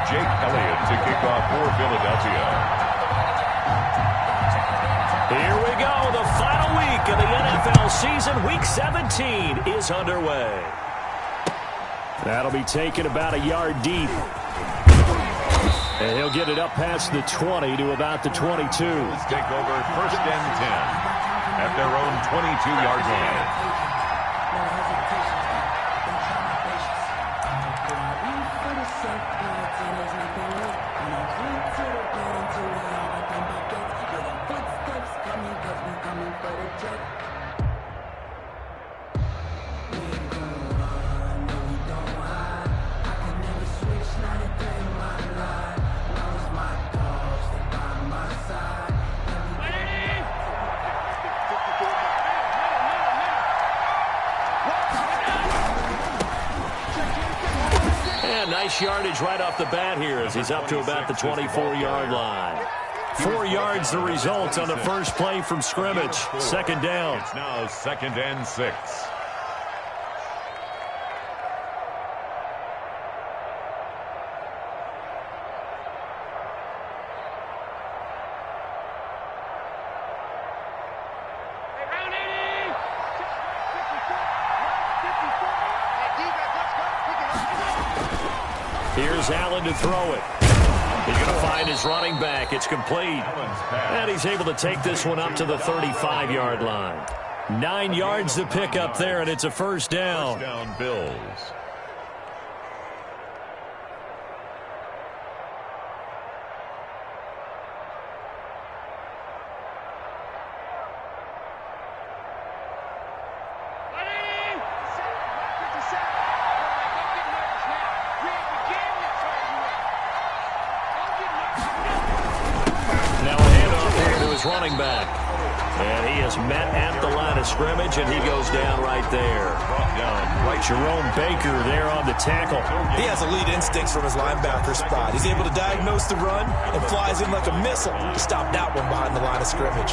Jake Elliott to kick off for Philadelphia. Here we go. The final week of the NFL season. Week 17 is underway. That'll be taken about a yard deep. And he'll get it up past the 20 to about the 22. Let's take over 1st and 10 at their own 22-yard line. Nice yardage right off the bat here as he's up to about the 24-yard line. 4 yards the result on the first play from scrimmage. 2nd down. It's now 2nd and 6. Here's Allen to throw it. He's going to find his running back. It's complete. And he's able to take this one up to the 35-yard line. 9 yards to pick up there, and it's a 1st down. 1st down, Bills. Running back. And he is met at the line of scrimmage, and he goes down right there. Right, Jerome Baker there on the tackle. He has elite instincts from his linebacker spot. He's able to diagnose the run and flies in like a missile to stop that one behind the line of scrimmage.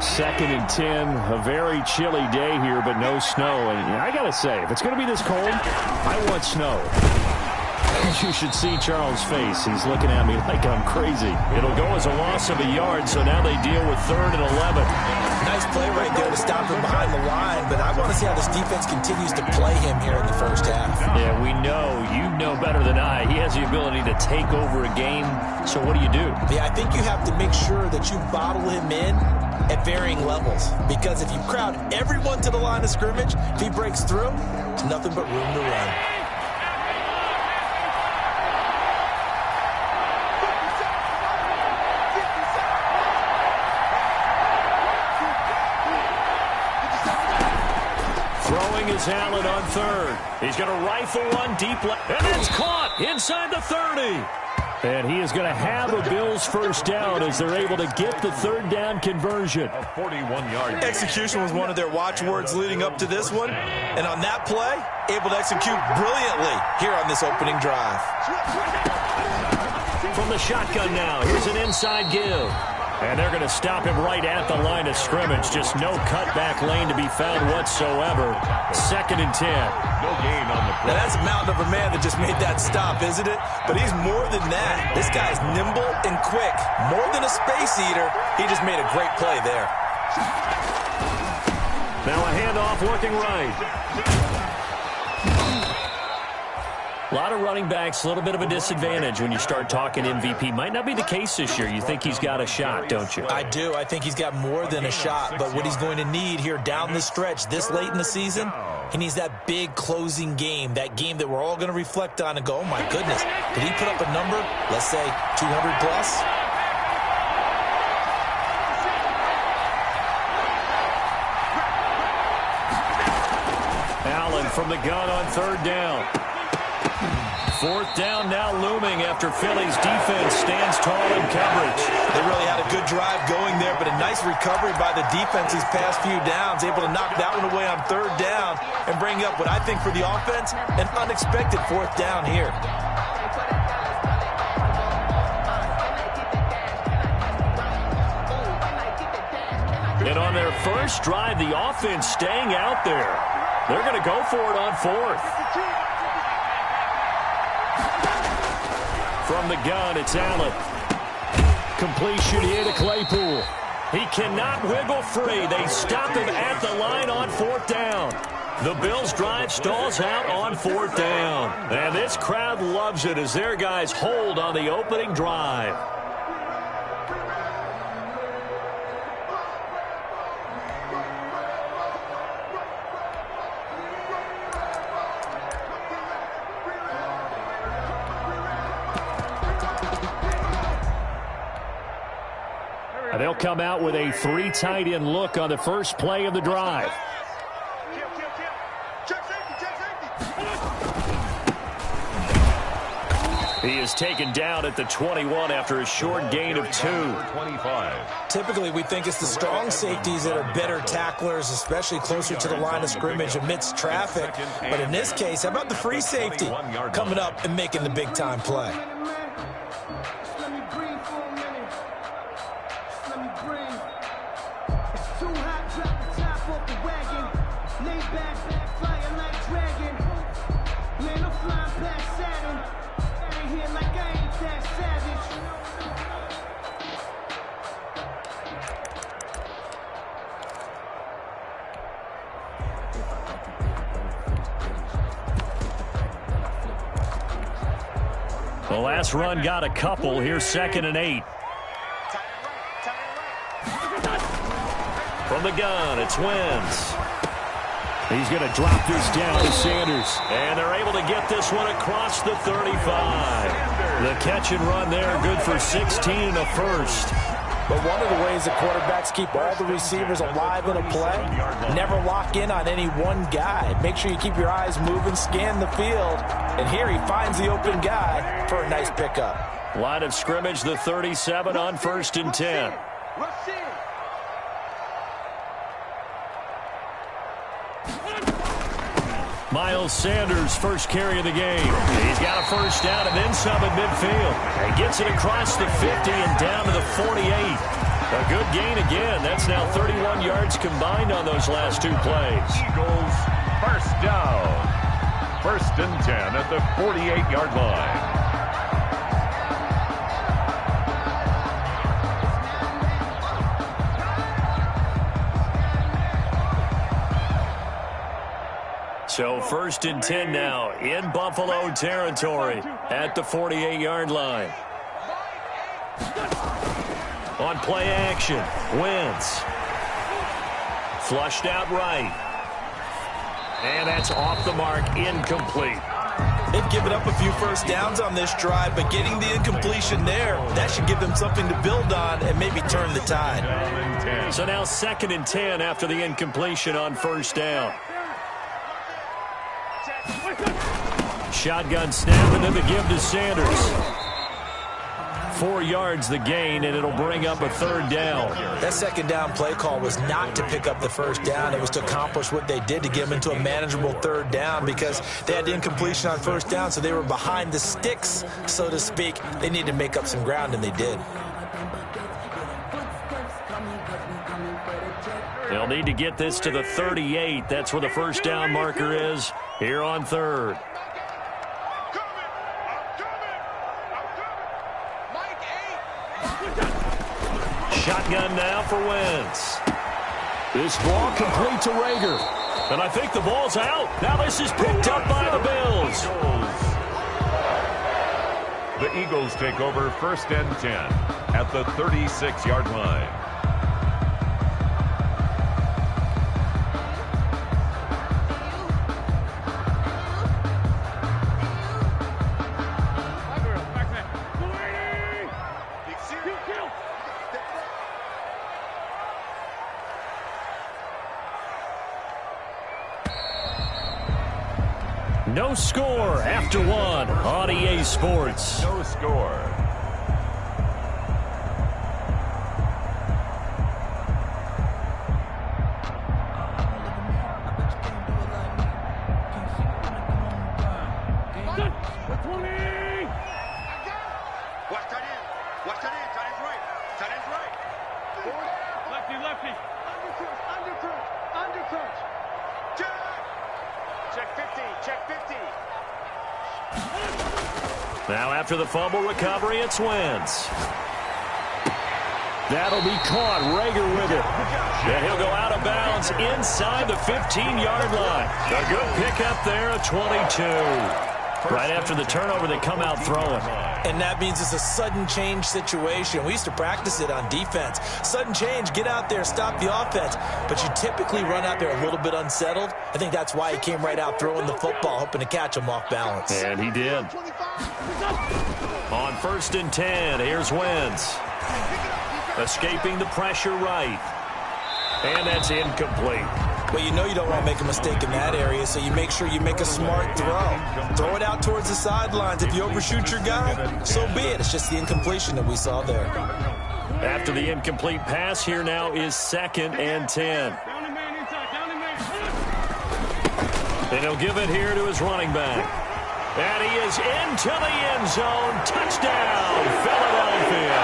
2nd and 10, a very chilly day here, but no snow. And I got to say, if it's going to be this cold, I want snow. You should see Charles' face. He's looking at me like I'm crazy. It'll go as a loss of a yard, so now they deal with 3rd and 11. Nice play right there to stop him behind the line, but I want to see how this defense continues to play him here in the 1st half. Yeah, we know. You know better than I. He has the ability to take over a game, so what do you do? Yeah, I think you have to make sure that you bottle him in at varying levels, because if you crowd everyone to the line of scrimmage, if he breaks through, there's nothing but room to run. Is Allen on 3rd. He's going to rifle one deep left, and it's caught inside the 30. And he is going to have a Bills 1st down as they're able to get the 3rd down conversion. A 41-yard. Execution was one of their watchwords leading up to this one. And on that play, able to execute brilliantly here on this opening drive. From the shotgun now, here's an inside give. And they're going to stop him right at the line of scrimmage. Just no cutback lane to be found whatsoever. 2nd and 10. No gain on the play. Now that's a mountain of a man that just made that stop, isn't it? But he's more than that. This guy's nimble and quick. More than a space eater. He just made a great play there. Now a handoff working right. A lot of running backs, a little bit of a disadvantage when you start talking MVP. Might not be the case this year. You think he's got a shot, don't you? I do. I think he's got more than a shot. But what he's going to need here down the stretch this late in the season, he needs that big closing game, that game that we're all going to reflect on and go, oh, my goodness, did he put up a number, let's say 200 plus? Allen from the gun on 3rd down. 4th down now looming after Philly's defense stands tall in coverage. They really had a good drive going there, but a nice recovery by the defense these past few downs, able to knock that one away on 3rd down and bring up what I think for the offense, an unexpected 4th down here. And on their first drive, the offense staying out there. They're going to go for it on fourth. From the gun, it's Allen. Completion here to Claypool. He cannot wiggle free. They stop him at the line on fourth down. The Bills' drive stalls out on fourth down. And this crowd loves it as their guys hold on the opening drive. They'll come out with a three tight end look on the first play of the drive. He is taken down at the 21 after a short gain of 2. 25. Typically, we think it's the strong safeties that are better tacklers, especially closer to the line of scrimmage amidst traffic. But in this case, how about the free safety coming up and making the big-time play? The last run got a couple. Here's 2nd and 8. From the gun, it's Wentz. He's going to drop this down to Sanders. And they're able to get this one across the 35. The catch and run there, good for 16 and a first. But one of the ways the quarterbacks keep all the receivers alive in a play, never lock in on any one guy. Make sure you keep your eyes moving, scan the field. And here he finds the open guy for a nice pickup. Line of scrimmage, the 37 on 1st and 10. Miles Sanders, first carry of the game. He's got a first down and then some at midfield. He gets it across the 50 and down to the 48. A good gain again. That's now 31 yards combined on those last 2 plays. Eagles, first down. 1st and 10 at the 48-yard line. So 1st and 10 now in Buffalo territory at the 48-yard line. On play action, Wentz. Flushed out right. And that's off the mark, incomplete. They've given up a few first downs on this drive, but getting the incompletion there, that should give them something to build on and maybe turn the tide. So now 2nd and 10 after the incompletion on first down. Shotgun snap and then the give to Sanders. 4 yards the gain, and it'll bring up a 3rd down. That 2nd down play call was not to pick up the first down. It was to accomplish what they did to get them into a manageable 3rd down because they had the incompletion on first down, so they were behind the sticks, so to speak. They needed to make up some ground, and they did. They'll need to get this to the 38. That's where the first down marker is here on 3rd. Shotgun now for Wentz. This ball complete to Rager. And I think the ball's out. Now this is picked up by the Bills. The Eagles take over 1st and 10 at the 36-yard line. No score after 1 on EA Sports. No score. Now after the fumble recovery, it's Wentz. That'll be caught. Rager with it. And he'll go out of bounds inside the 15-yard line. A good pickup there, a 22. Right after the turnover, they come out throwing. And that means it's a sudden change situation. We used to practice it on defense. Sudden change, get out there, stop the offense. But you typically run out there a little bit unsettled. I think that's why he came right out throwing the football, hoping to catch him off balance. And he did. On 1st and 10, here's Wentz. Escaping the pressure right. And that's incomplete. Well, you know you don't want to make a mistake in that area, so you make sure you make a smart throw. Throw it out towards the sidelines. If you overshoot your guy, so be it. It's just the incompletion that we saw there. After the incomplete pass, here now is 2nd and 10. And he'll give it here to his running back. And he is into the end zone. Touchdown, Philadelphia.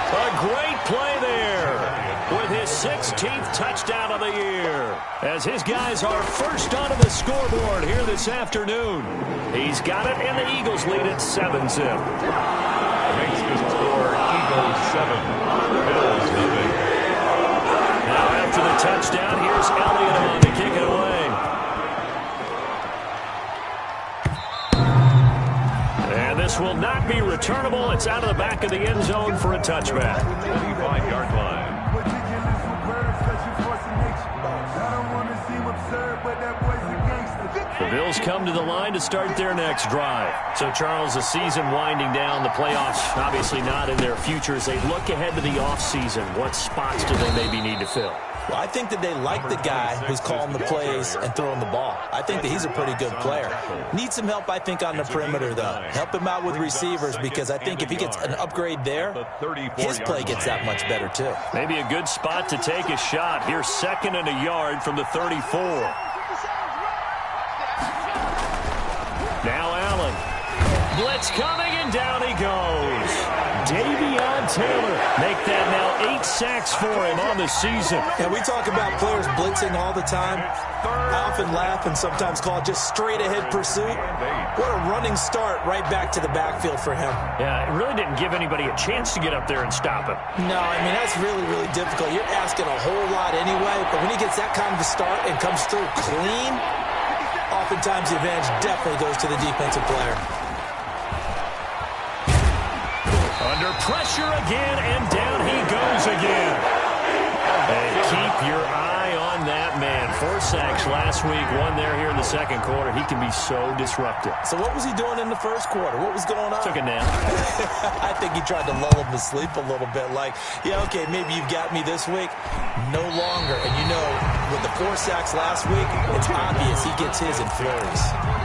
A great play there with his 16th touchdown of the year, as his guys are first onto the scoreboard here this afternoon. He's got it, and the Eagles lead at 7-0. Makes the score Eagles 7, Bills 0. Now after the touchdown, here's Elliott on to kick it away. And this will not be returnable. It's out of the back of the end zone for a touchback. 25-yard line. The Bills come to the line to start their next drive. So, Charles, the season winding down, the playoffs obviously not in their future. As they look ahead to the offseason, what spots do they maybe need to fill? Well, I think that they like the guy who's calling the plays and throwing the ball. I think that he's a pretty good player. Needs some help, I think, on the perimeter, though. Help him out with receivers, because I think if he gets an upgrade there, his play gets that much better, too. Maybe a good spot to take a shot. Here's 2nd and a yard from the 34. Now Allen. Blitz coming, and down he goes. Davion Taylor. Make that now 8 sacks for him on the season. And we talk about players blitzing all the time. I often laugh and sometimes call it just straight-ahead pursuit. What a running start right back to the backfield for him. Yeah, it really didn't give anybody a chance to get up there and stop him. No, I mean, that's really, really difficult. You're asking a whole lot anyway, but when he gets that kind of a start and comes through clean, oftentimes the advantage definitely goes to the defensive player. Under pressure again, and down he goes again. And keep your eye on that man. 4 sacks last week, 1 there here in the second quarter. He can be so disruptive. So what was he doing in the first quarter? What was going on? Took a nap. I think he tried to lull him to sleep a little bit. Like, yeah, okay, maybe you've got me this week. No longer. And you know, with the 4 sacks last week, it's obvious he gets his in flurries.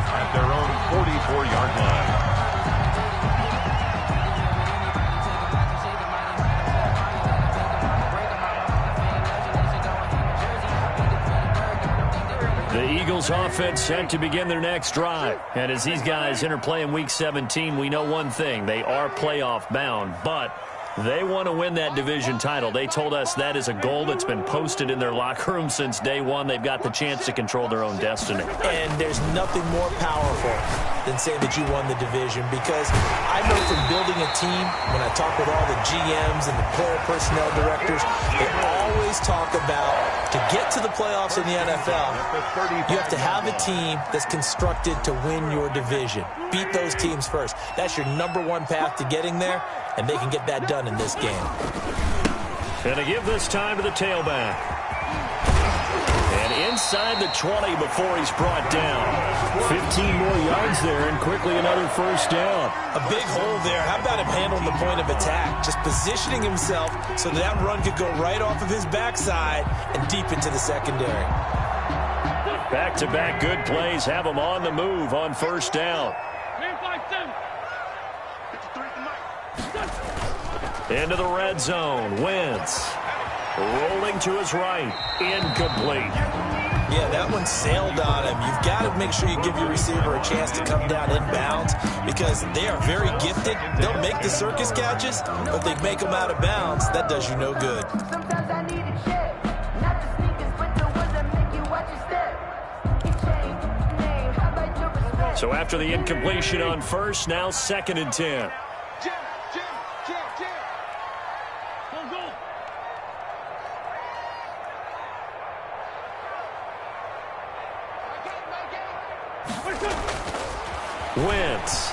At their own 44-yard line. The Eagles offense set to begin their next drive. And as these guys interplay in Week 17, we know one thing. They are playoff bound, but they want to win that division title. They told us that is a goal that's been posted in their locker room since day one. They've got the chance to control their own destiny. And there's nothing more powerful than saying that you won the division, because I know from building a team, when I talk with all the GMs and the player personnel directors, they always talk about, to get to the playoffs in the NFL, you have to have a team that's constructed to win your division. Beat those teams first. That's your #1 path to getting there, and they can get that done in this game. And to give this time to the tailback. And inside the 20 before he's brought down. 15 more yards there, and quickly another first down. A big hole there. How about him handling the point of attack? Just positioning himself so that run could go right off of his backside and deep into the secondary. Back-to-back good plays have him on the move on first down. Into the red zone. Wentz rolling to his right. Incomplete. Yeah, that one sailed on him. You've got to make sure you give your receiver a chance to come down inbounds, because they are very gifted. They'll make the circus catches, but they make them out of bounds. That does you no good. Sometimes I need a check, not the sneakers, but the ones that make you watch your step. You change your name, So after the incompletion on first, now 2nd and 10. Wentz.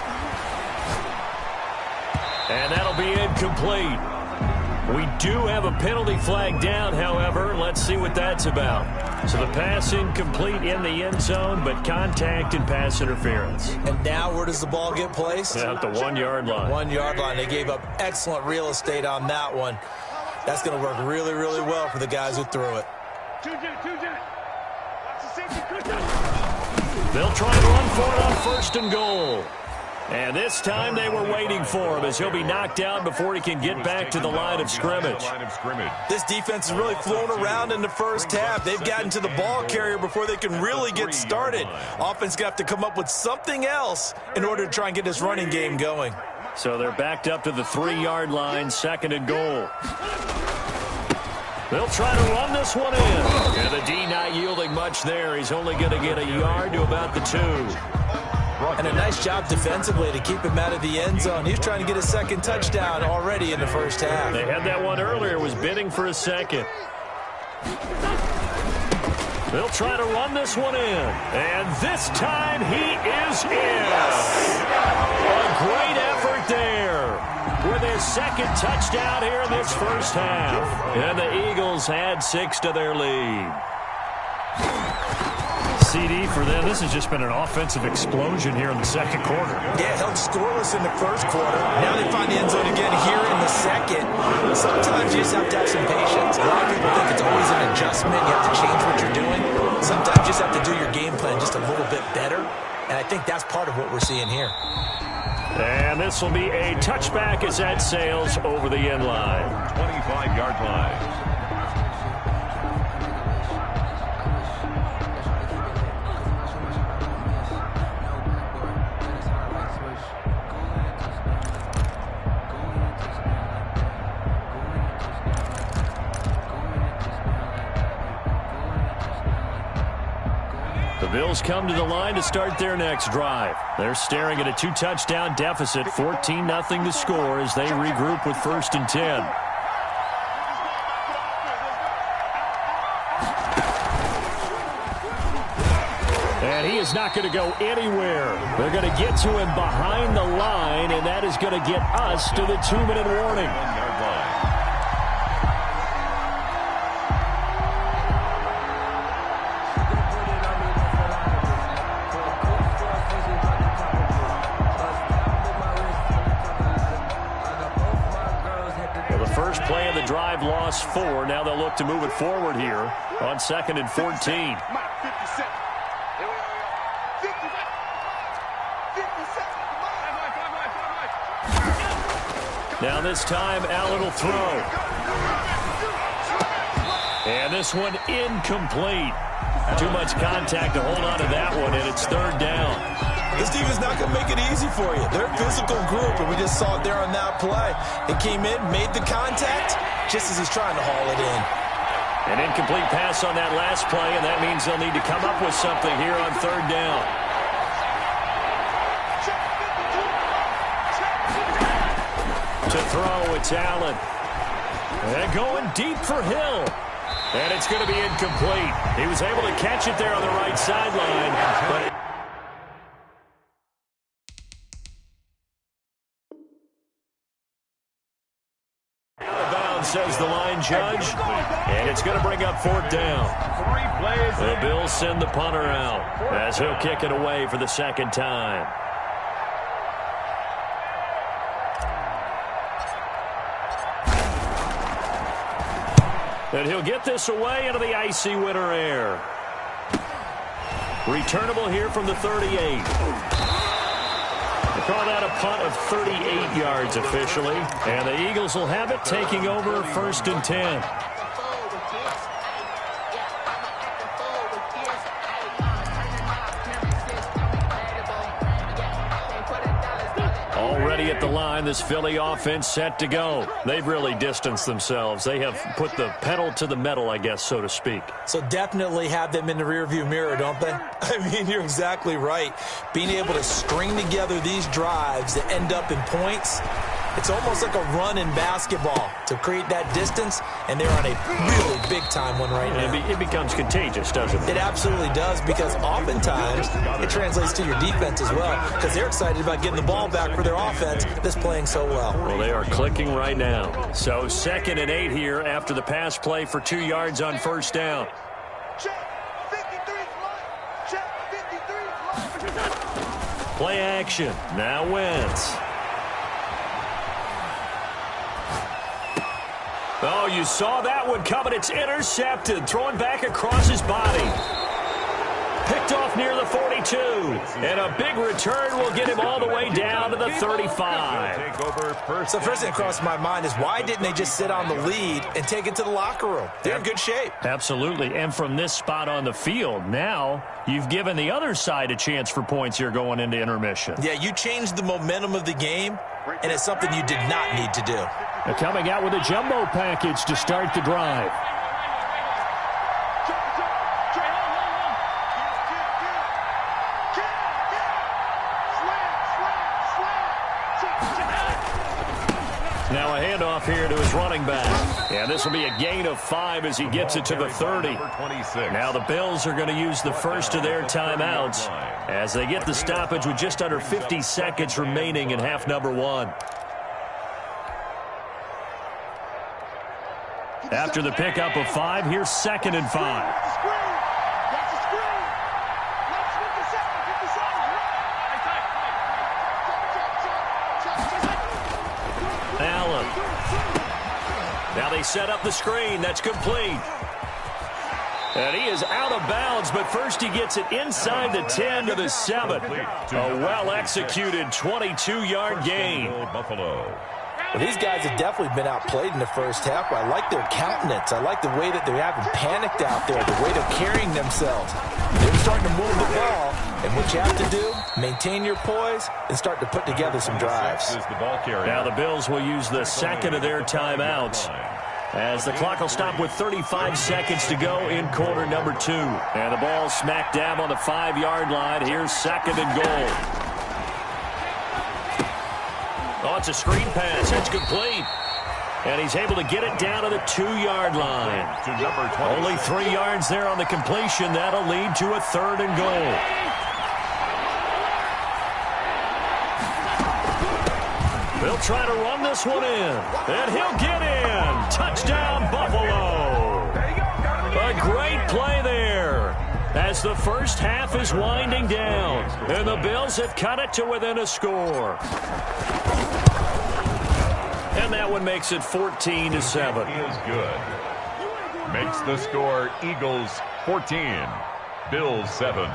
And that'll be incomplete. We do have a penalty flag down, however. Let's see what that's about. So the pass incomplete in the end zone, but contact and pass interference. And now where does the ball get placed? At the 1-yard line. 1-yard line. They gave up excellent real estate on that one. That's going to work really, really well for the guys who threw it. They'll try to run for it on 1st and goal. And this time they were waiting for him as he'll be knocked down before he can get back to the line of scrimmage. This defense has really flown around in the first half. They've gotten to the ball carrier before they can really get started. Offense going to have to come up with something else in order to try and get this running game going. So they're backed up to the 3-yard line, 2nd and goal. They'll try to run this one in. And the D not yielding much there. He's only going to get a yard to about the 2. And a nice job defensively to keep him out of the end zone. He's trying to get a 2nd touchdown already in the first half. They had that one earlier, was bidding for a 2nd. They'll try to run this one in. And this time he is in. A great effort there with his 2nd touchdown here in this first half. And the Eagles add 6 to their lead. CD for them. This has just been an offensive explosion here in the 2nd quarter. Yeah, held scoreless in the 1st quarter. Now they find the end zone again here in the 2nd. Sometimes you just have to have some patience. A lot of people think it's always an adjustment. You have to change what you're doing. Sometimes you just have to do your game plan just a little bit better. And I think that's part of what we're seeing here. And this will be a touchback as that sails over the end line. 25-yard line. The Bills come to the line to start their next drive. They're staring at a 2-touchdown deficit, 14-0 to score as they regroup with 1st and 10. And he is not going to go anywhere. They're going to get to him behind the line, and that is going to get us to the 2-minute warning. 1-yard line. First play of the drive, lost 4. Now they'll look to move it forward here on 2nd and 14. Now this time, Allen will throw. And this one incomplete. Too much contact to hold on to that one, and it's 3rd down. This defense is not going to make it easy for you. They're a physical group, and we just saw it there on that play. It came in, made the contact, just as he's trying to haul it in. An incomplete pass on that last play, and that means they'll need to come up with something here on 3rd down. To throw, it's Allen. And going deep for Hill. And it's going to be incomplete. He was able to catch it there on the right sideline, but says the line judge, and it's going to bring up 4th down. The Bills send the punter out as he'll kick it away for the 2nd time. And he'll get this away into the icy winter air. Returnable here from the 38. They call that a punt of 38 yards officially. And the Eagles will have it, taking over 1st and 10. Already ready at the line. This Philly offense set to go. They've really distanced themselves. They have put the pedal to the metal, I guess, so to speak. So definitely have them in the rearview mirror, don't they? I mean, you're exactly right. Being able to string together these drives that end up in points, it's almost like a run in basketball to create that distance, and they're on a really big-time one right now. It becomes contagious, doesn't it? It absolutely does, because oftentimes it translates to your defense as well, because they're excited about getting the ball back for their offense that's playing so well. Well, they are clicking right now. So 2nd and 8 here after the pass play for 2 yards on first down. Play action. Now Wentz. Oh, you saw that one coming. It's intercepted. Thrown back across his body. Picked off near the 42. And a big return will get him all the way down to the 35. So the first thing that crossed my mind is, why didn't they just sit on the lead and take it to the locker room? They're in good shape. Absolutely. And from this spot on the field, now you've given the other side a chance for points here going into intermission. Yeah, you changed the momentum of the game, and it's something you did not need to do. They're coming out with a jumbo package to start the drive. Now a handoff here to his running back. And this will be a gain of 5 as he gets it to the 30. Now the Bills are going to use the first of their timeouts as they get the stoppage with just under 50 seconds remaining in half number 1. After the pickup of 5, here's 2nd and 5. Allen. Now they set up the screen. That's complete. And he is out of bounds, but first he gets it inside the 10 to the 7. A well-executed 22-yard gain. Buffalo. Well, these guys have definitely been outplayed in the first half, but I like their countenance. I like the way that they're having panicked out there, the way they're carrying themselves. They're starting to move the ball, and what you have to do, maintain your poise and start to put together some drives. Now the Bills will use the second of their timeouts as the clock will stop with 35 seconds to go in quarter number 2. And the ball smack dab on the 5-yard line. Here's 2nd and goal. Oh, it's a screen pass. It's complete. And he's able to get it down to the 2-yard line. Only 3 yards there on the completion. That'll lead to a 3rd and goal. They'll try to run this one in. And he'll get in. Touchdown, Buffalo. A great play there as the first half is winding down. And the Bills have cut it to within a score. And that one makes it 14-7. He is good. Makes the score Eagles 14, Bills 7.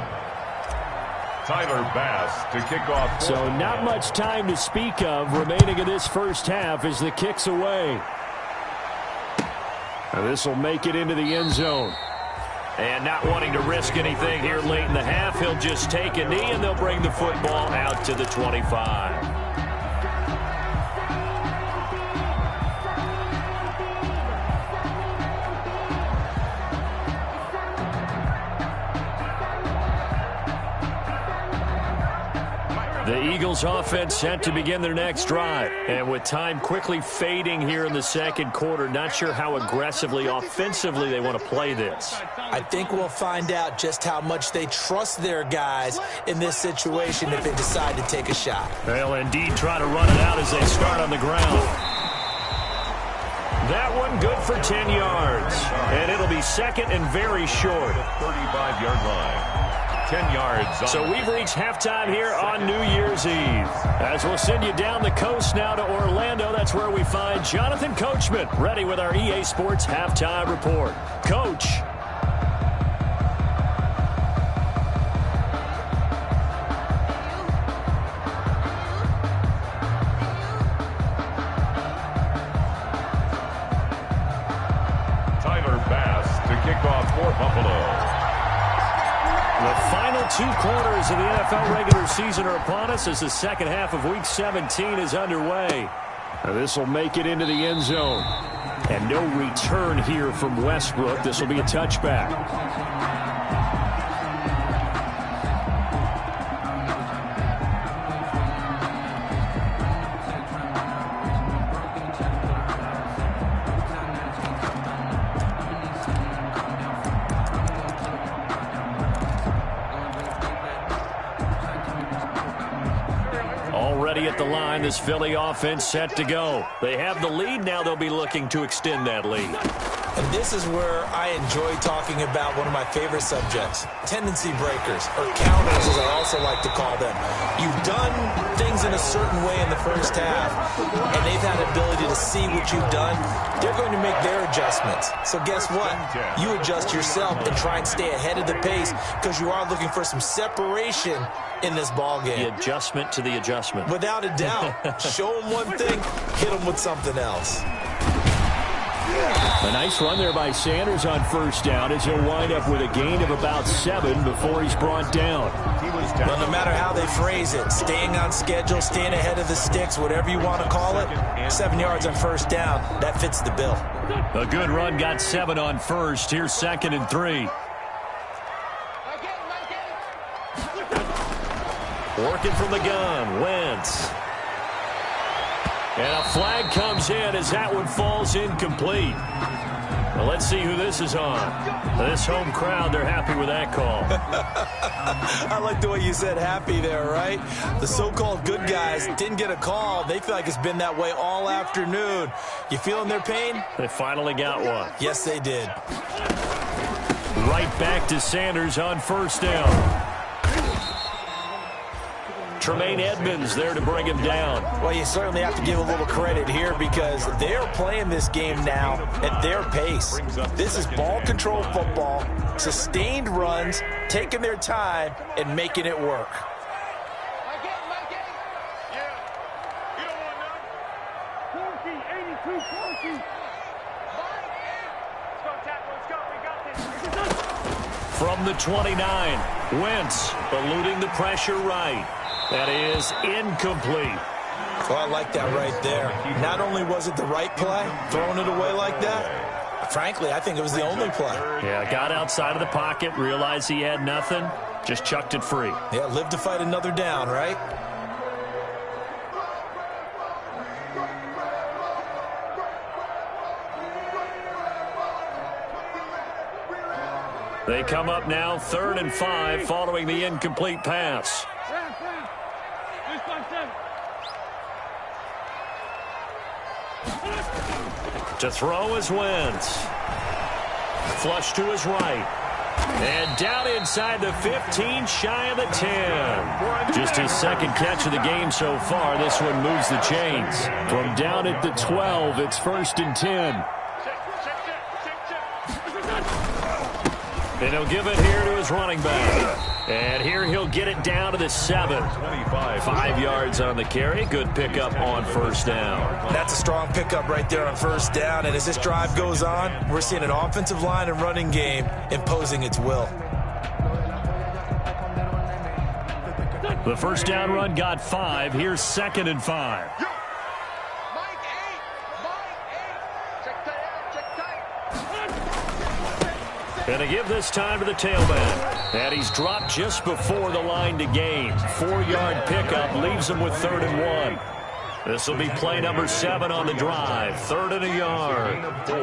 Tyler Bass to kick off. So not much time to speak of remaining in this first half as the kick's away. This will make it into the end zone. And not wanting to risk anything here late in the half, he'll just take a knee and they'll bring the football out to the 25. The Eagles offense set to begin their next drive. And with time quickly fading here in the second quarter, not sure how aggressively, offensively they want to play this. I think we'll find out just how much they trust their guys in this situation if they decide to take a shot. They'll indeed try to run it out as they start on the ground. That one good for 10 yards. And it'll be 2nd and very short. 35-yard line. 10 yards. So we've reached halftime here on New Year's Eve. As we'll send you down the coast now to Orlando, that's where we find Jonathan Coachman, ready with our EA Sports Halftime Report. Coach. Tyler Bass to kick off for Buffalo. The final Well, 2 quarters of the NFL regular season are upon us as the second half of Week 17 is underway. This will make it into the end zone. And no return here from Westbrook. This will be a touchback. Already at the line, this Philly offense set to go. They have the lead. Now they'll be looking to extend that lead. And this is where I enjoy talking about one of my favorite subjects, tendency breakers, or counters as I also like to call them. You've done things in a certain way in the first half, and they've had the ability to see what you've done. They're going to make their adjustments. So guess what? You adjust yourself and try and stay ahead of the pace because you are looking for some separation in this ball game. The adjustment to the adjustment. Without a doubt. Show them one thing, hit them with something else. A nice run there by Sanders on first down as he'll wind up with a gain of about 7 before he's brought down. Well, no matter how they phrase it, staying on schedule, staying ahead of the sticks, whatever you want to call it, 7 yards on first down, that fits the bill. A good run got 7 on first. Here's 2nd and 3. Working from the gun, Wentz. And a flag comes in as that one falls incomplete. Well, let's see who this is on. This home crowd, they're happy with that call. I like the way you said happy there, right? The so-called good guys didn't get a call. They feel like it's been that way all afternoon. You feeling their pain? They finally got one. Yes, they did. Right back to Sanders on first down. Tremaine Edmonds there to bring him down. Well, you certainly have to give a little credit here because they're playing this game now at their pace. This is ball control football, sustained runs, taking their time, and making it work. From the 29, Wentz eluding the pressure right. That is incomplete. Well, I like that right there. Not only was it the right play, throwing it away like that, frankly, I think it was the only play. Yeah, got outside of the pocket, realized he had nothing, just chucked it free. Yeah, live to fight another down, right? They come up now 3rd and 5 following the incomplete pass. To throw is Wentz. Flush to his right. And down inside the 15, shy of the 10. Just his 2nd catch of the game so far. This one moves the chains. From down at the 12, it's 1st and 10. And he'll give it here to his running back. And here he'll get it down to the 7. 5 yards on the carry. Good pickup on first down. That's a strong pickup right there on first down. And as this drive goes on, we're seeing an offensive line and running game imposing its will. The first down run got 5. Here's 2nd and 5. And to give this time to the tailback. And he's dropped just before the line to gain. 4-yard pickup leaves him with 3rd and 1. This will be play number 7 on the drive. 3rd and a yard. 4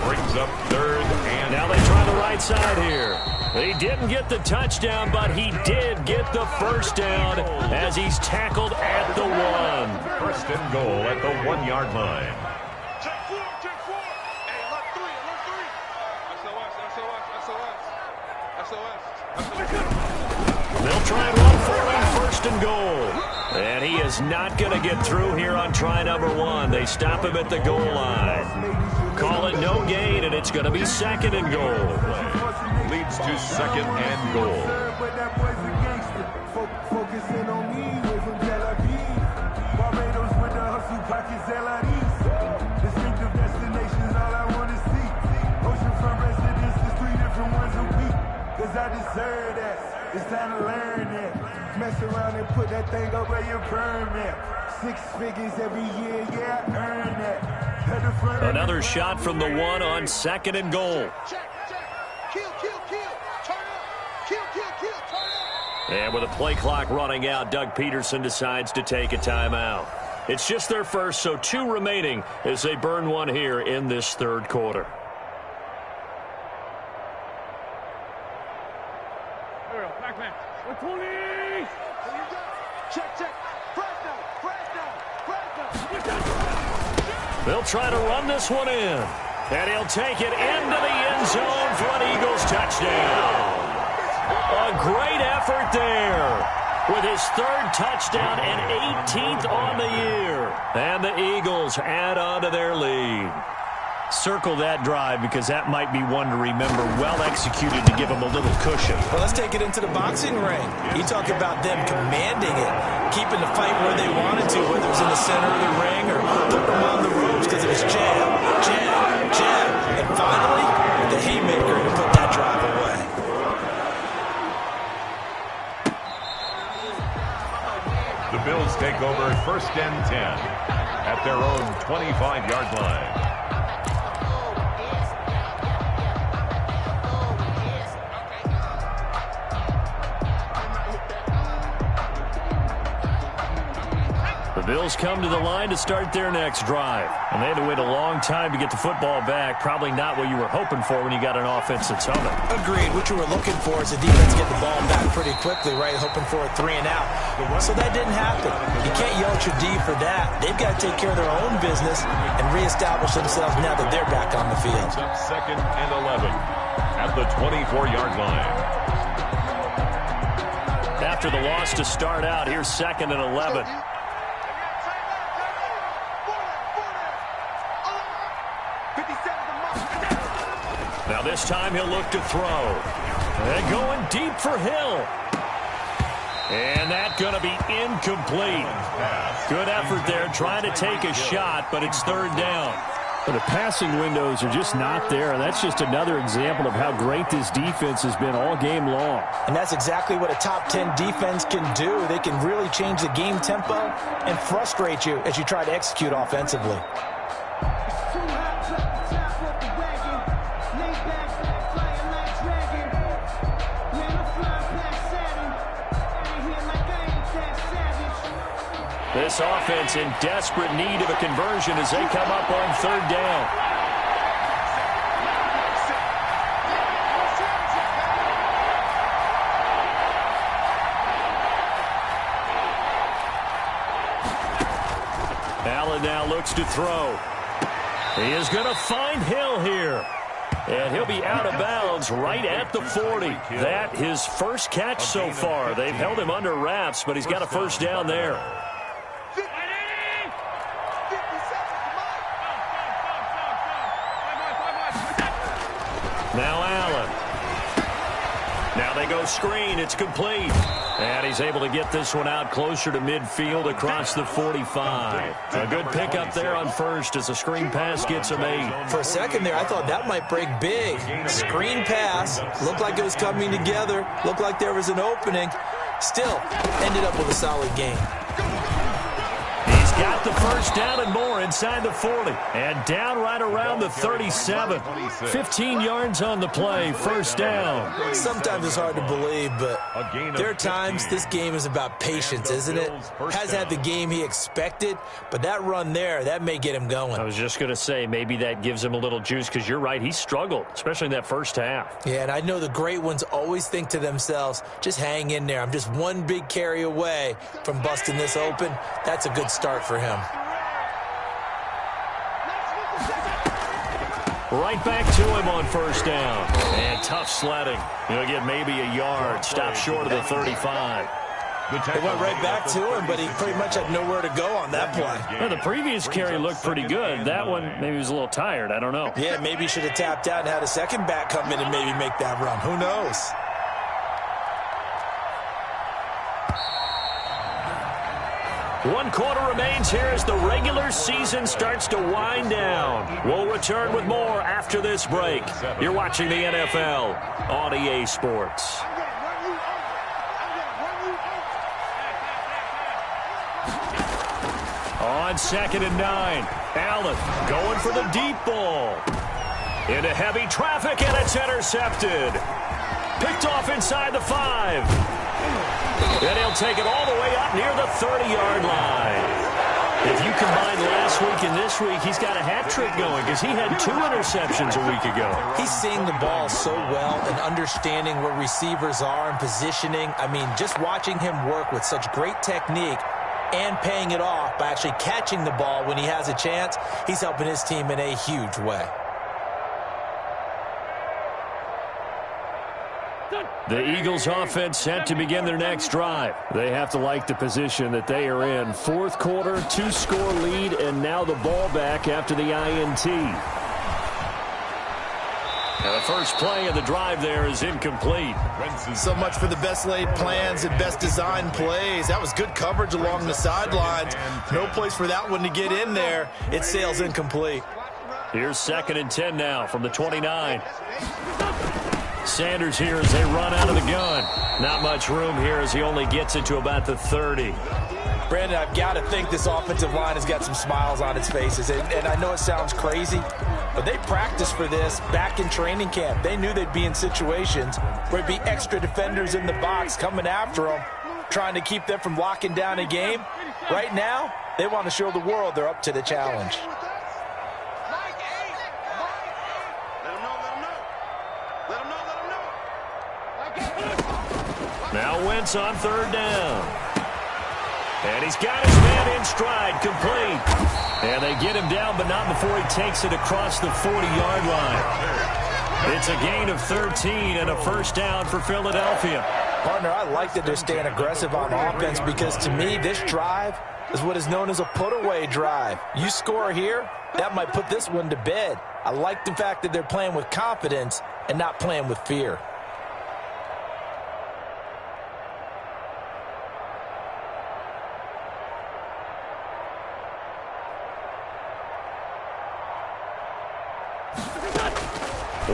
brings up 3rd and now they try the right side here. He didn't get the touchdown, but he did get the first down as he's tackled at the 1. 1st and goal at the 1-yard line. They'll try and run for it on 1st and goal. And he is not going to get through here on try number 1. They stop him at the goal line. Call it no gain, and it's going to be 2nd and goal. Leads to 2nd and goal. I deserve that. It's time to learn it. Mess around and put that thing up where you permit. 6 figures every year, yeah, earn that. Another shot from the one on 2nd and goal. And with a play clock running out, Doug Peterson decides to take a timeout. It's just their first, so 2 remaining as they burn one here in this 3rd quarter. They'll try to run this one in. And he'll take it into the end zone for an Eagles touchdown. A great effort there with his 3rd touchdown and 18th on the year. And the Eagles add on to their lead. Circle that drive because that might be one to remember. Well executed to give them a little cushion. Well, let's take it into the boxing ring. You talk about them commanding it, keeping the fight where they wanted to, whether it was in the center of the ring or putting them on the ropes because it was jab, jab, jab. And finally, the haymaker to put that drive away. The Bills take over 1st and 10 at their own 25-yard line. The Bills come to the line to start their next drive. And they had to wait a long time to get the football back. Probably not what you were hoping for when you got an offense that's humming. Agreed. What you were looking for is the defense get the ball back pretty quickly, right? Hoping for a 3 and out. So that didn't happen. You can't yell at your D for that. They've got to take care of their own business and reestablish themselves now that they're back on the field. 2nd and 11 at the 24-yard line. After the loss to start out, here's 2nd and 11. Now this time he'll look to throw. And going deep for Hill. And that's going to be incomplete. Good effort there trying to take a shot, but it's 3rd down. But the passing windows are just not there. That's just another example of how great this defense has been all game long. And that's exactly what a top 10 defense can do. They can really change the game tempo and frustrate you as you try to execute offensively. This offense in desperate need of a conversion as they come up on 3rd down. Allen now looks to throw. He is going to find Hill here. And he'll be out of bounds right at the 40. That his first catch so far. They've held him under wraps, but he's got a 1st down there. Now Allen. Now they go screen. It's complete. And he's able to get this one out closer to midfield across the 45. A good pickup there on 1st as the screen pass gets a made. For a second there, I thought that might break big. Screen pass. Looked like it was coming together. Looked like there was an opening. Still, ended up with a solid game. Got the 1st down and more inside the 40. And down right around the 37. 15 yards on the play. 1st down. Sometimes it's hard to believe, but there are times this game is about patience, isn't it? Has had the game he expected, but that run there, that may get him going. I was just going to say, maybe that gives him a little juice because you're right. He struggled, especially in that 1st half. Yeah, and I know the great ones always think to themselves, just hang in there. I'm just one big carry away from busting this open. That's a good start for him. Right back to him on 1st down. And tough sledding. He'll get maybe a yard. Stop short of the 35. It went right back to him, but he pretty much had nowhere to go on that play. Well, the previous carry looked pretty good. That one, maybe he was a little tired. I don't know. Yeah, maybe he should have tapped out and had a second back come in and maybe make that run. Who knows? One quarter remains here as the regular season starts to wind down. We'll return with more after this break. You're watching the NFL on EA Sports. On 2nd and 9, Allen going for the deep ball. Into heavy traffic, and it's intercepted. Picked off inside the 5. And he'll take it all the way up near the 30-yard line. If you combine last week and this week, he's got a hat trick going because he had 2 interceptions a week ago. He's seeing the ball so well and understanding where receivers are and positioning. I mean, just watching him work with such great technique and paying it off by actually catching the ball when he has a chance, he's helping his team in a huge way. The Eagles offense set to begin their next drive. They have to like the position that they are in. 4th quarter, 2-score lead, and now the ball back after the INT. And the first play of the drive there is incomplete. So much for the best laid plans and best designed plays. That was good coverage along the sidelines. No place for that one to get in there. It sails incomplete. Here's 2nd and 10 now from the 29. Sanders here as they run out of the gun. Not much room here as he only gets it to about the 30. Brandon, I've got to think this offensive line has got some smiles on its faces. And I know it sounds crazy, but they practiced for this back in training camp. They knew they'd be in situations where there'd be extra defenders in the box coming after them, trying to keep them from locking down a game. Right now, they want to show the world they're up to the challenge. Now Wentz on 3rd down. And he's got his man in stride, complete. And they get him down, but not before he takes it across the 40-yard line. It's a gain of 13 and a first down for Philadelphia. Partner, I like that they're staying aggressive on offense because to me, this drive is what is known as a put-away drive. You score here, that might put this one to bed. I like the fact that they're playing with confidence and not playing with fear.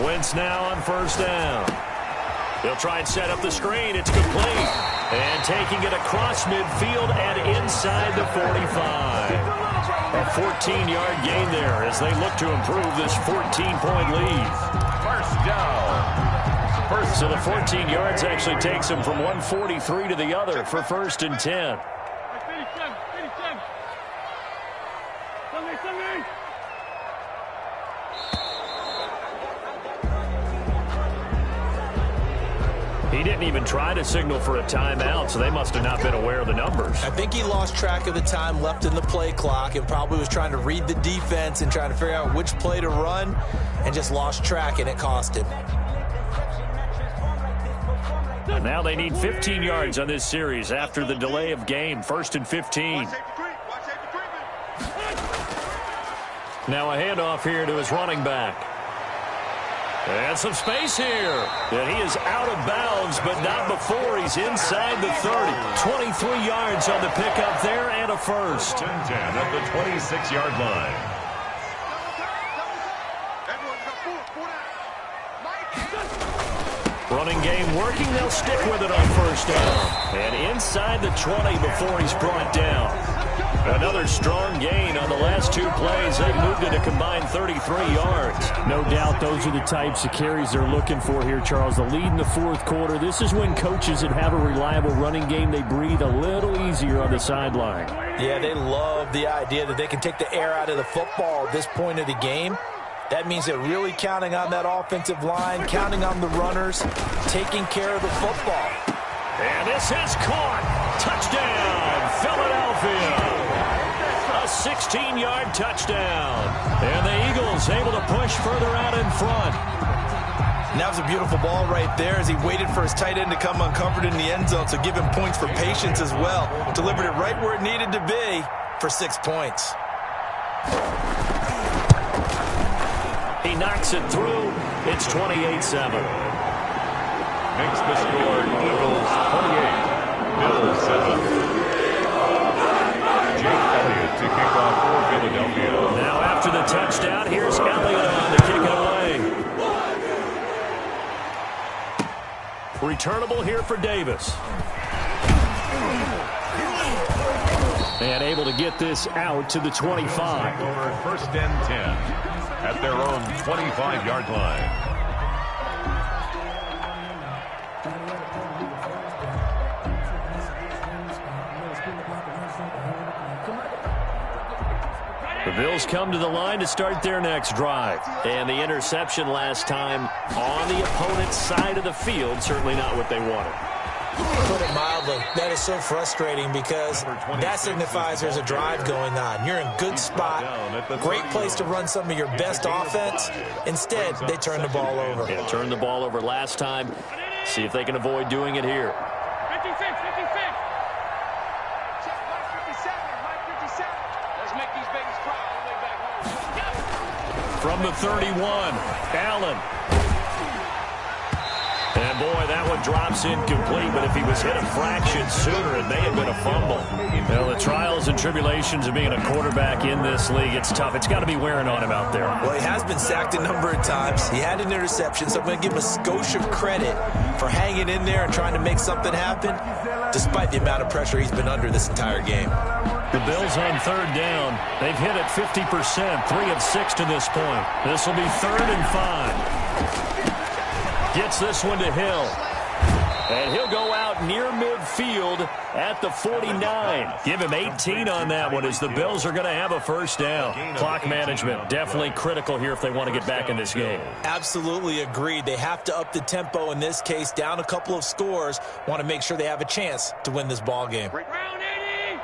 Wentz now on 1st down. He'll try and set up the screen. It's complete. And taking it across midfield and inside the 45. A 14-yard gain there as they look to improve this 14-point lead. First down. So the 14 yards actually takes him from 143 to the other for 1st and 10. He didn't even try to signal for a timeout, so they must have not been aware of the numbers. I think he lost track of the time left in the play clock and probably was trying to read the defense and trying to figure out which play to run and just lost track, and it cost him. Now they need 15 yards on this series after the delay of game. 1st and 15. Now a handoff here to his running back. And some space here. And he is out of bounds, but not before he's inside the 30. 23 yards on the pickup there and a first. 1st and 10 at the 26-yard line. Running game working. They'll stick with it on 1st down. And inside the 20 before he's brought down. Another strong gain on the last 2 plays. They've moved it a combined 33 yards. No doubt those are the types of carries they're looking for here, Charles. The lead in the 4th quarter. This is when coaches that have a reliable running game, they breathe a little easier on the sideline. Yeah, they love the idea that they can take the air out of the football at this point of the game. That means they're really counting on that offensive line, counting on the runners, taking care of the football. And this is caught. Touchdown, Philadelphia. A 16-yard touchdown. And the Eagles able to push further out in front. And that was a beautiful ball right there as he waited for his tight end to come uncovered in the end zone, so give him points for patience as well. Delivered it right where it needed to be for 6 points. He knocks it through. It's 28-7. Makes the score Eagles 28, Bills 7. Jake Elliott to kick off for Philadelphia. Now after the touchdown, here's Elliott on to kick it away. Returnable here for Davis. And able to get this out to the 25. Over 1st and 10 at their own 25-yard line. The Bills come to the line to start their next drive. And the interception last time on the opponent's side of the field, certainly not what they wanted. Put it mildly, that is so frustrating because that signifies there's a drive going on. You're in a good spot, great place to run some of your best offense. Instead, they turn the ball over. Yeah, turned the ball over last time. See if they can avoid doing it here. 56. Check 57. Let's make these babies cry all the way back home. From the 31, Allen. And, boy, that one drops incomplete, but if he was hit a fraction sooner, it may have been a fumble. You know, the trials and tribulations of being a quarterback in this league, it's tough. It's got to be wearing on him out there. Well, he has been sacked a number of times. He had an interception, so I'm going to give him a skosh of credit for hanging in there and trying to make something happen, despite the amount of pressure he's been under this entire game. The Bills on 3rd down. They've hit it 50%, 3 of 6 to this point. This will be 3rd and 5. Gets this one to Hill. And he'll go out near midfield at the 49. Give him 18 on that one as the Bills are going to have a 1st down. Clock management definitely critical here if they want to get back in this game. Absolutely agreed. They have to up the tempo in this case, down a couple of scores. Want to make sure they have a chance to win this ball game. Round 80.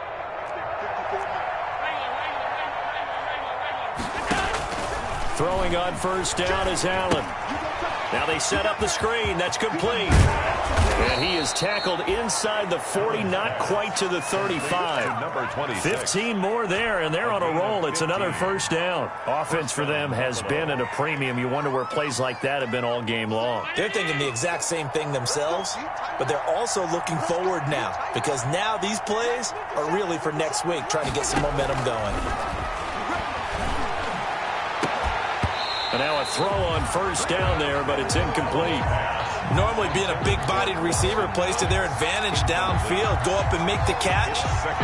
Throwing on 1st down is Allen. Now they set up the screen. That's complete. And he is tackled inside the 40, not quite to the 35. Number 26. 15 more there, and they're on a roll. It's another 1st down. Offense for them has been at a premium. You wonder where plays like that have been all game long. They're thinking the exact same thing themselves, but they're also looking forward now because now these plays are really for next week, trying to get some momentum going. And now a throw on 1st down there, but it's incomplete. Normally being a big-bodied receiver plays to their advantage downfield. Go up and make the catch,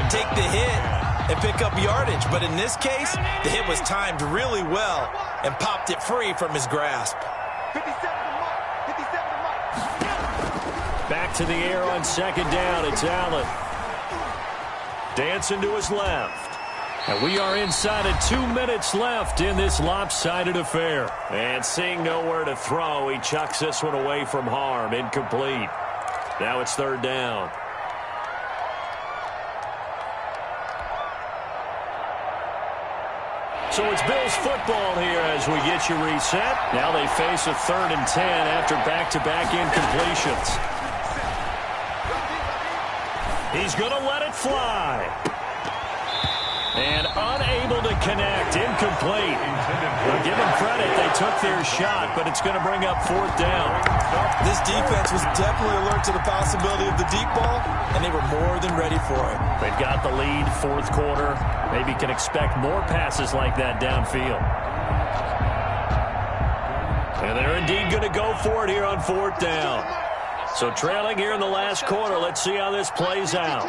take the hit, and pick up yardage. But in this case, the hit was timed really well and popped it free from his grasp. 57 Back to the air on 2nd down. It's Allen. Dancing to his left. And we are inside of 2 minutes left in this lopsided affair. And seeing nowhere to throw, he chucks this one away from harm. Incomplete. Now it's 3rd down. So it's Bills football here as we get you reset. Now they face a 3rd and 10 after back-to-back incompletions. He's going to let it fly. And unable to connect. Incomplete. Well, give them credit. They took their shot, but it's going to bring up 4th down. This defense was definitely alert to the possibility of the deep ball, and they were more than ready for it. They've got the lead, 4th quarter. Maybe can expect more passes like that downfield. And they're indeed going to go for it here on 4th down. So trailing here in the last quarter. Let's see how this plays out.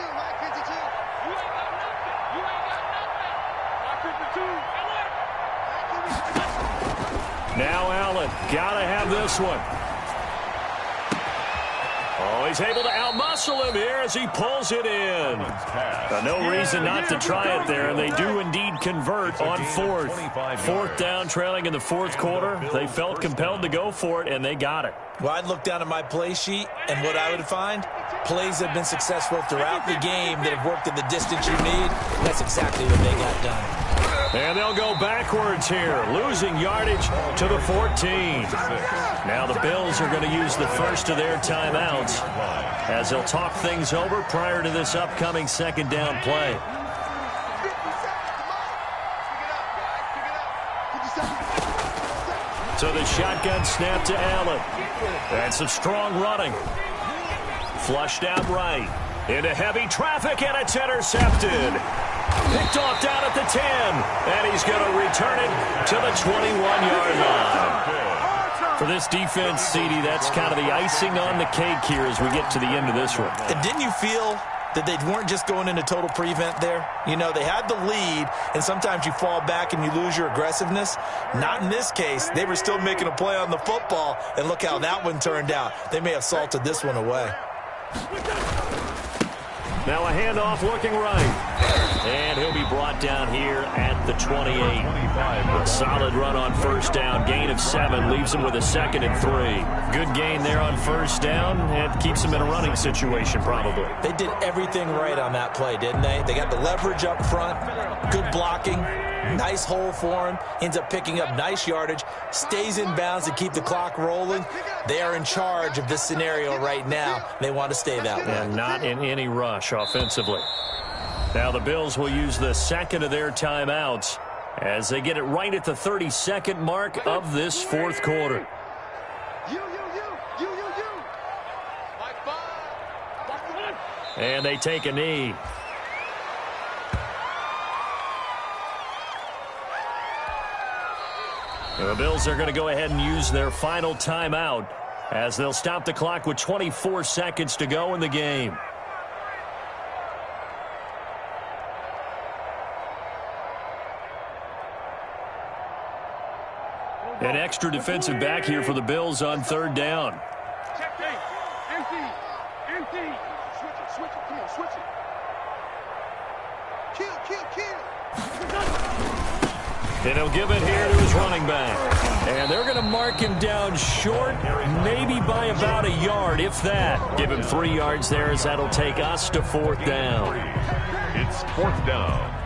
Now Allen, gotta have this one. Oh, he's able to outmuscle him here as he pulls it in. No reason not to try it there, and they do indeed convert on 4th. 4th down, trailing in the 4th quarter. They felt compelled to go for it, and they got it. Well, I'd look down at my play sheet, and what I would find, plays have been successful throughout the game that have worked in the distance you need. That's exactly what they got done. And they'll go backwards here, losing yardage to the 14. Now the Bills are going to use the first of their timeouts as they'll talk things over prior to this upcoming 2nd down play. So the shotgun snap to Allen. And some strong running. Flushed out right. Into heavy traffic, and it's intercepted. Picked off down at the 10. And he's going to return it to the 21-yard line. For this defense, CD, that's kind of the icing on the cake here as we get to the end of this one. And didn't you feel that they weren't just going into total prevent there? You know, they had the lead, and sometimes you fall back and you lose your aggressiveness. Not in this case. They were still making a play on the football, and look how that one turned out. They may have salted this one away. Now a handoff looking right. And he'll be brought down here at the 28. A solid run on first down. Gain of 7 leaves him with a 2nd and 3. Good gain there on first down and keeps him in a running situation probably. They did everything right on that play, didn't they? They got the leverage up front, good blocking, nice hole for him, ends up picking up nice yardage, stays in bounds to keep the clock rolling. They are in charge of this scenario right now. They want to stay that way. And not in any rush offensively. Now the Bills will use the second of their timeouts as they get it right at the 32nd mark of this fourth quarter. And they take a knee. And the Bills are going to go ahead and use their final timeout as they'll stop the clock with 24 seconds to go in the game. An extra defensive back here for the Bills on third down. Check it. Empty. Empty. Switch it. Switch it. Come on, switch it. Kill. And he'll give it here to his running back. And they're going to mark him down short, maybe by about a yard, if that. Give him 3 yards there as that'll take us to fourth down. It's fourth down.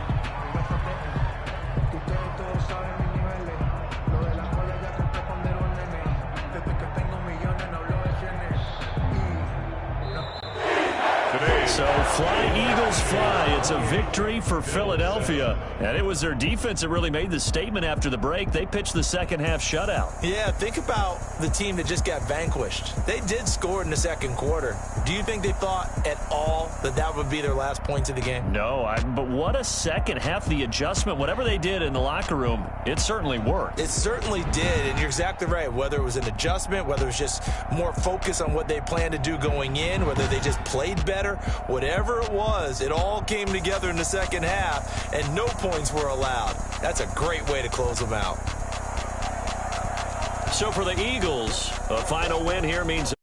So fly, Eagles, fly. It's a victory for Philadelphia. And it was their defense that really made the statement after the break. They pitched the second half shutout. Yeah, think about the team that just got vanquished. They did score in the second quarter. Do you think they thought at all that that would be their last points of the game? No, but what a second half. The adjustment, whatever they did in the locker room, it certainly worked. It certainly did, and you're exactly right. Whether it was an adjustment, whether it was just more focus on what they planned to do going in, whether they just played better, whatever it was, it all came together in the second half, and no points were allowed. That's a great way to close them out. So for the Eagles, a final win here means